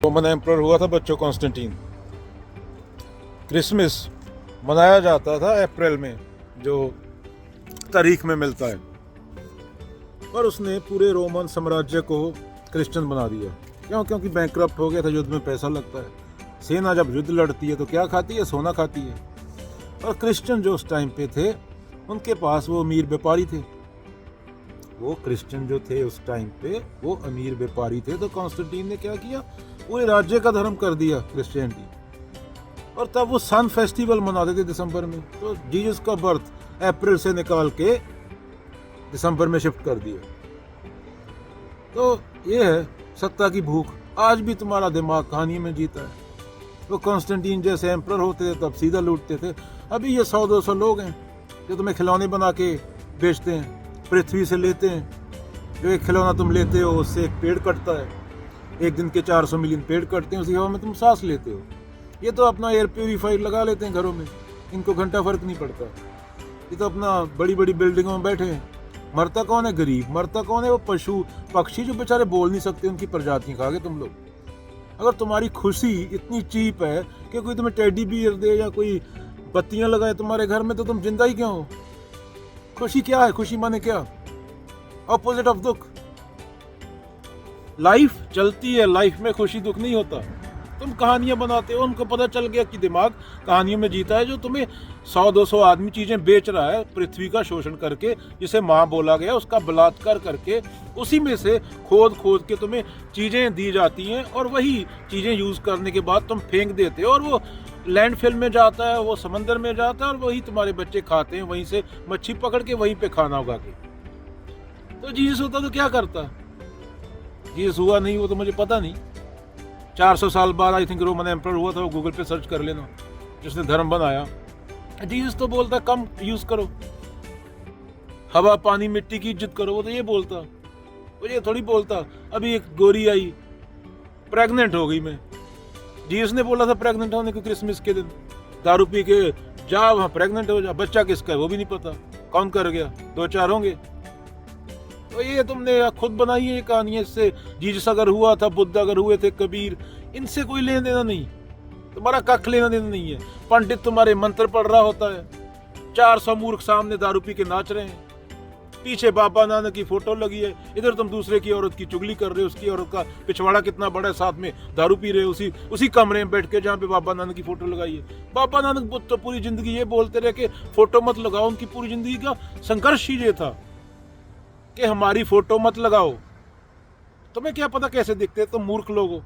Roman emperor हुआ था बच्चों कॉन्स्टेंटीन। क्रिसमस मनाया जाता था अप्रैल में, जो तारीख में मिलता है, पर उसने पूरे रोमन साम्राज्य को क्रिश्चियन बना दिया। क्यों? क्योंकि बैंकरप्ट हो गया था, युद्ध में पैसा लगता है। सेना जब युद्ध लड़ती है तो क्या खाती है? सोना खाती है। और क्रिश्चियन जो उस टाइम पे थे, उनके पास वो अमीर व्यापारी थे। वो क्रिश्चियन जो थे उस टाइम पे वो अमीर व्यापारी थे। तो कॉन्स्टेंटीन ने क्या किया? पूरे राज्य का धर्म कर दिया क्रिश्चियनिटी। और तब वो सन फेस्टिवल मनाते थे दिसंबर में। तो जीसस का बर्थ अप्रैल से निकाल के दिसंबर में शिफ्ट कर दिया। तो ये है सत्ता की भूख। आज भी तुम्हारा दिमाग कहानी में जीता है। वो कॉन्स्टेंटीन जैसे एम्परर होते थे तब सीधा लूटते थे। अभी ये 100-200 लोग हैं जो तुम्हें खिलौने बना के बेचते हैं, पृथ्वी से लेते हैं। जो एक खिलौना तुम लेते हो उससे एक पेड़ कटता है, एक दिन के 400 मिलियन पेड़ कटते हैं, उसी हवा में तुम सांस लेते हो। ये तो अपना एयर प्यूरीफायर लगा लेते हैं घरों में, इनको घंटा फर्क नहीं पड़ता। ये तो अपना बड़ी बड़ी बिल्डिंगों में बैठे हैं। मरता कौन है? गरीब। मरता कौन है? वो पशु पक्षी जो बेचारे बोल नहीं सकते, उनकी प्रजातियां खा गए तुम लोग। अगर तुम्हारी खुशी इतनी चीप है कि कोई तुम्हें टेडी बियर दे या कोई बत्तियां लगाए तुम्हारे घर में, तो तुम जिंदा ही क्यों हो? खुशी क्या है? खुशी माने क्या? ऑपोजिट ऑफ दुख। लाइफ चलती है, लाइफ में खुशी दुख नहीं होता। तुम कहानियां बनाते हो, उनको पता चल गया कि दिमाग कहानियों में जीता है। जो तुम्हें 100-200 आदमी चीजें बेच रहा है, पृथ्वी का शोषण करके, जिसे माँ बोला गया, उसका बलात्कार करके, उसी में से खोद खोद के तुम्हें चीजें दी जाती हैं, और वही चीजें यूज करने के बाद तुम फेंक देते हो, और वो लैंडफिल में जाता है, वो समंदर में जाता है, और वही तुम्हारे बच्चे खाते हैं, वहीं से मच्छी पकड़ के वहीं पे खाना उगा के। तो जीसस होता तो क्या करता? जीसस हुआ नहीं, वो तो मुझे पता नहीं। 400 साल बाद आई थिंक रोमन एम्परर हुआ था। वो गूगल पे सर्च कर लेना, जिसने धर्म बनाया। जीसस तो बोलता कम यूज करो, हवा पानी मिट्टी की इज्जत करो। वो तो ये बोलता, वो ये थोड़ी बोलता। अभी एक गोरी आई, प्रेग्नेंट हो गई मैं। जीसस ने बोला था प्रेग्नेंट होने को क्रिसमस के दिन, दारू पी के जा वहां प्रेग्नेंट हो जा। बच्चा किसका है वो भी नहीं पता, कौन कर गया, 2-4 होंगे। तो ये तुमने खुद बनाई है ये कहानी। इससे जीसस अगर हुआ था, बुद्ध अगर हुए थे, कबीर, इनसे कोई लेना देना नहीं। तुम्हारा कख लेना देना नहीं है। पंडित तुम्हारे मंत्र पढ़ रहा होता है, 400 मूर्ख सामने दारू पी के नाच रहे हैं, पीछे बाबा नानक की फोटो लगी है, इधर तुम दूसरे की औरत की चुगली कर रहे हो, उसकी औरत का पिछवाड़ा कितना बड़ा है, साथ में दारू पी रहे हो उसी कमरे में बैठ के जहाँ पे बाबा नानक की फोटो लगाई है। बाबा नानक बुद्ध तो पूरी जिंदगी ये बोलते रहे कि फोटो मत लगाओ। उनकी पूरी जिंदगी का संघर्ष ही ये था कि हमारी फोटो मत लगाओ। तुम्हें क्या पता कैसे दिखते? तुम मूर्ख लोग हो।